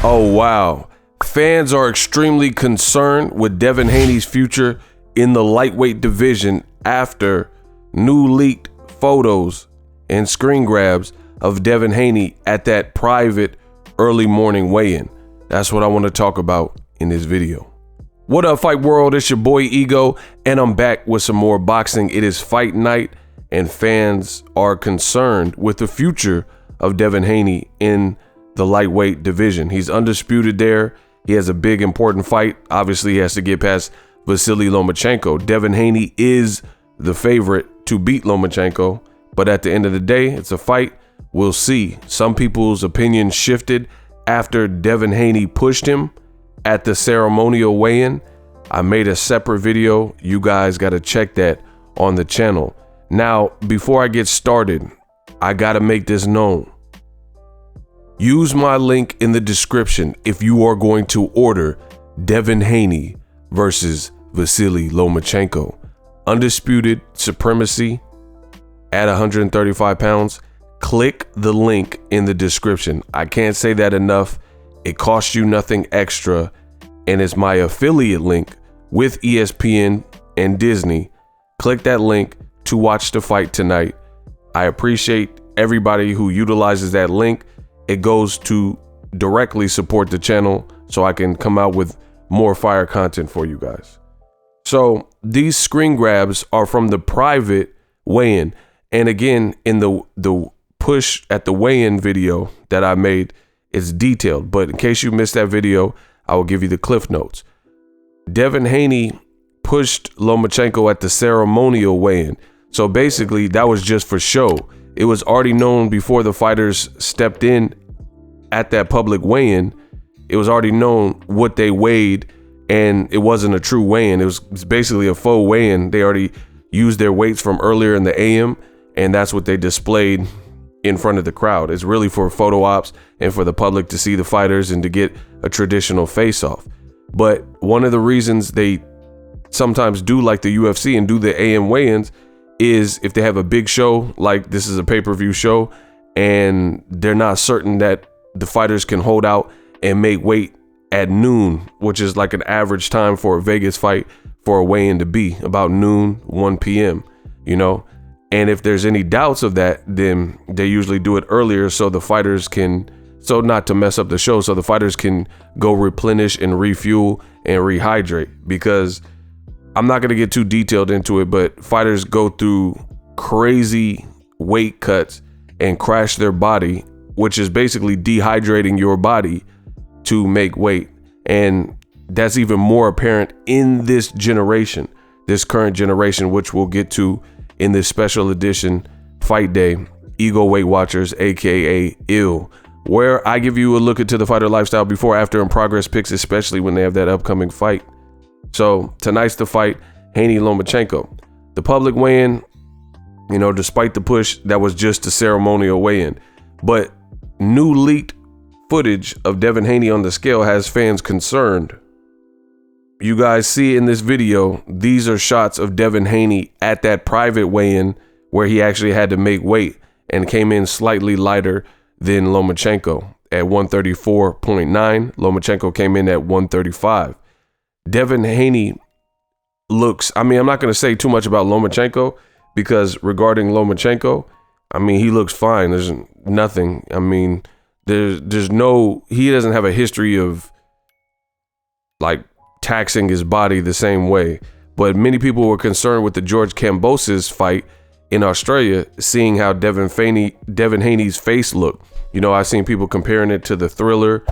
Oh, wow. Fans are extremely concerned with Devin Haney's future in the lightweight division after new leaked photos and screen grabs of Devin Haney at that private early morning weigh-in. That's what I want to talk about in this video. What up, Fight World? It's your boy Ego, and I'm back with some more boxing. It is fight night, and fans are concerned with the future of Devin Haney in the lightweight division. He's undisputed there. He has a big, important fight. Obviously, he has to get past Vasily Lomachenko. Devin Haney is the favorite to beat Lomachenko, but at the end of the day, it's a fight. We'll see. Some people's opinions shifted after Devin Haney pushed him at the ceremonial weigh-in. I made a separate video. You guys got to check that on the channel. Now, before I get started, I got to make this known. Use my link in the description if you are going to order Devin Haney versus Vasily Lomachenko. Undisputed supremacy at 135 pounds. Click the link in the description. I can't say that enough. It costs you nothing extra, and it's my affiliate link with ESPN and Disney. Click that link to watch the fight tonight. I appreciate everybody who utilizes that link. It goes to directly support the channel so I can come out with more fire content for you guys. So these screen grabs are from the private weigh-in. And again, in the push at the weigh-in video that I made, it's detailed. But in case you missed that video, I will give you the cliff notes. Devin Haney pushed Lomachenko at the ceremonial weigh-in. So basically, that was just for show. It was already known before the fighters stepped in at that public weigh-in. It was already known what they weighed, and it wasn't a true weigh-in. It was basically a faux weigh-in. They already used their weights from earlier in the AM, and that's what they displayed in front of the crowd. It's really for photo ops and for the public to see the fighters and to get a traditional face-off. But one of the reasons they sometimes do like the UFC and do the AM weigh-ins is if they have a big show, like this is a pay-per-view show, and they're not certain that the fighters can hold out and make weight at noon, which is like an average time for a Vegas fight for a weigh-in to be about noon, 1 p.m., you know? And if there's any doubts of that, then they usually do it earlier so the fighters can, so not to mess up the show, so the fighters can go replenish and refuel and rehydrate. Because I'm not going to get too detailed into it, but fighters go through crazy weight cuts and crash their body, which is basically dehydrating your body to make weight. And that's even more apparent in this generation, this current generation, which we'll get to in this special edition Fight Day, Ego Weight Watchers, aka ILL, where I give you a look into the fighter lifestyle before, after, and progress picks, especially when they have that upcoming fight. So tonight's the fight, Haney Lomachenko. The public weigh-in, you know, despite the push, that was just a ceremonial weigh-in. But new leaked footage of Devin Haney on the scale has fans concerned. You guys see in this video, these are shots of Devin Haney at that private weigh-in where he actually had to make weight and came in slightly lighter than Lomachenko at 134.9. Lomachenko came in at 135. Devin Haney looks, I mean, I'm not going to say too much about Lomachenko, because regarding Lomachenko, I mean, he looks fine. There's nothing. I mean, there's no, he doesn't have a history of like taxing his body the same way. But many people were concerned with the George Kambosos fight in Australia, seeing how Devin Haney's face looked. You know, I've seen people comparing it to the Thriller,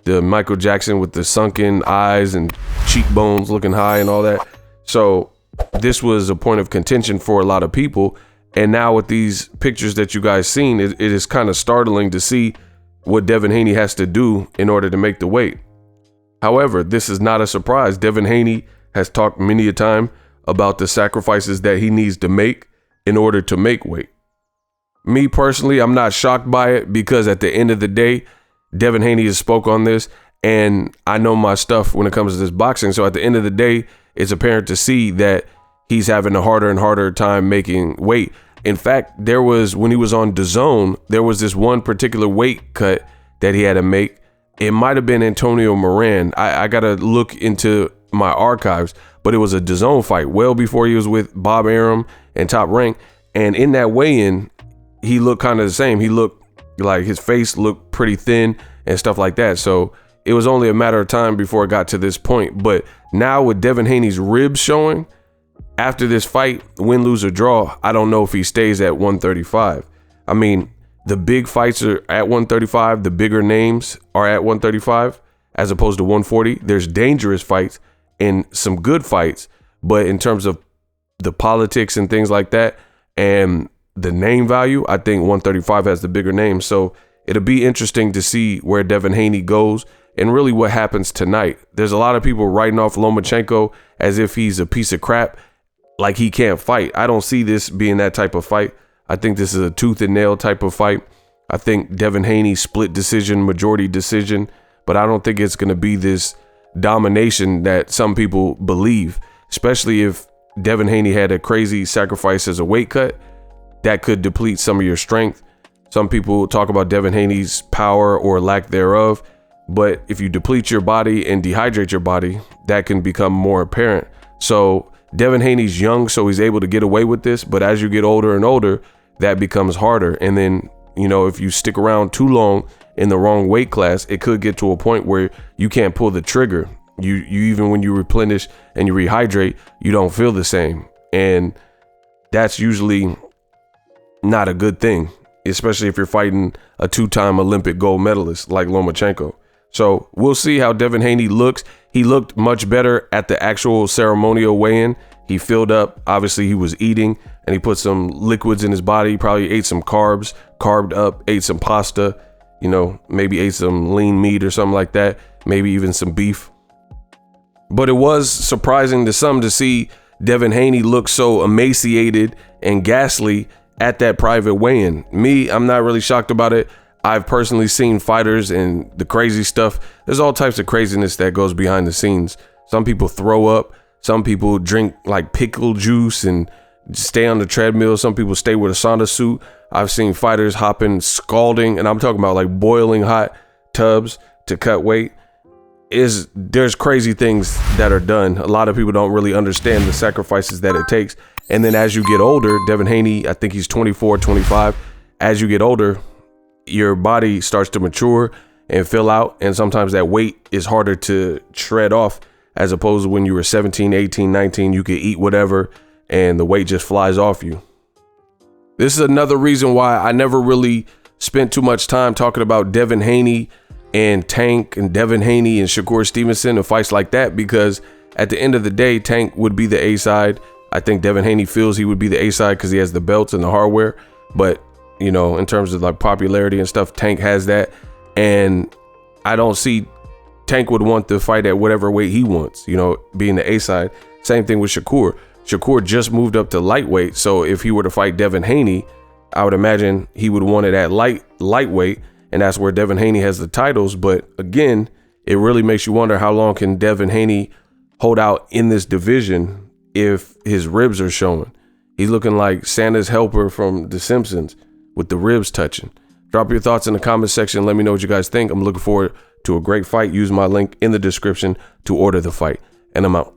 the Michael Jackson with the sunken eyes and cheekbones looking high and all that. So this was a point of contention for a lot of people. And now with these pictures that you guys seen, it is kind of startling to see what Devin Haney has to do in order to make the weight. However, this is not a surprise. Devin Haney has talked many a time about the sacrifices that he needs to make in order to make weight. Me personally, I'm not shocked by it, because at the end of the day, Devin Haney has spoke on this, and I know my stuff when it comes to this boxing. So at the end of the day, it's apparent to see that he's having a harder and harder time making weight. In fact, there was, when he was on DAZN, there was this one particular weight cut that he had to make it might have been Antonio Moran. I got to look into my archives, but it was a DAZN fight well before he was with Bob Arum and Top Rank. And in that weigh-in, he looked kind of the same. He looked like his face looked pretty thin and stuff like that. So it was only a matter of time before it got to this point. But now with Devin Haney's ribs showing, after this fight, win, lose, or draw, I don't know if he stays at 135. I mean, the big fights are at 135. The bigger names are at 135 as opposed to 140. There's dangerous fights and some good fights. But in terms of the politics and things like that and the name value, I think 135 has the bigger name. So it'll be interesting to see where Devin Haney goes and really what happens tonight. There's a lot of people writing off Lomachenko as if he's a piece of crap, like he can't fight. I don't see this being that type of fight. I think this is a tooth and nail type of fight. I think Devin Haney split decision, majority decision, but I don't think it's going to be this domination that some people believe, especially if Devin Haney had a crazy sacrifice as a weight cut that could deplete some of your strength. Some people talk about Devin Haney's power or lack thereof, but if you deplete your body and dehydrate your body, that can become more apparent. So Devin Haney's young, so he's able to get away with this, but as you get older and older, that becomes harder. And then, you know, if you stick around too long in the wrong weight class, it could get to a point where you can't pull the trigger. You even when you replenish and you rehydrate, you don't feel the same. And that's usually not a good thing, especially if you're fighting a two-time Olympic gold medalist like Lomachenko. So we'll see how Devin Haney looks. He looked much better at the actual ceremonial weigh-in. He filled up. Obviously, he was eating, and he put some liquids in his body. He probably ate some carbs, carved up, ate some pasta, you know, maybe ate some lean meat or something like that, maybe even some beef. But it was surprising to some to see Devin Haney look so emaciated and ghastly at that private weigh-in. Me, I'm not really shocked about it. I've personally seen fighters and the crazy stuff. There's all types of craziness that goes behind the scenes. Some people throw up. Some people drink like pickle juice and stay on the treadmill. Some people stay with a sauna suit. I've seen fighters hopping scalding, and I'm talking about like boiling hot tubs to cut weight. There's crazy things that are done. A lot of people don't really understand the sacrifices that it takes. And then as you get older, Devin Haney, I think he's 24, 25. As you get older, your body starts to mature and fill out, and sometimes that weight is harder to shred off as opposed to when you were 17, 18, 19, you could eat whatever and the weight just flies off you. This is another reason why I never really spent too much time talking about Devin Haney and Tank and Devin Haney and Shakur Stevenson and fights like that, because at the end of the day, Tank would be the A side. I think Devin Haney feels he would be the A side because he has the belts and the hardware, but you know, in terms of like popularity and stuff, Tank has that. And I don't see Tank would want to fight at whatever weight he wants, you know, being the A side. Same thing with Shakur. Shakur just moved up to lightweight. So if he were to fight Devin Haney, I would imagine he would want it at lightweight. And that's where Devin Haney has the titles. But again, it really makes you wonder how long can Devin Haney hold out in this division if his ribs are showing. He's looking like Santa's helper from The Simpsons with the ribs touching. Drop your thoughts in the comment section. Let me know what you guys think. I'm looking forward to a great fight. Use my link in the description to order the fight. And I'm out.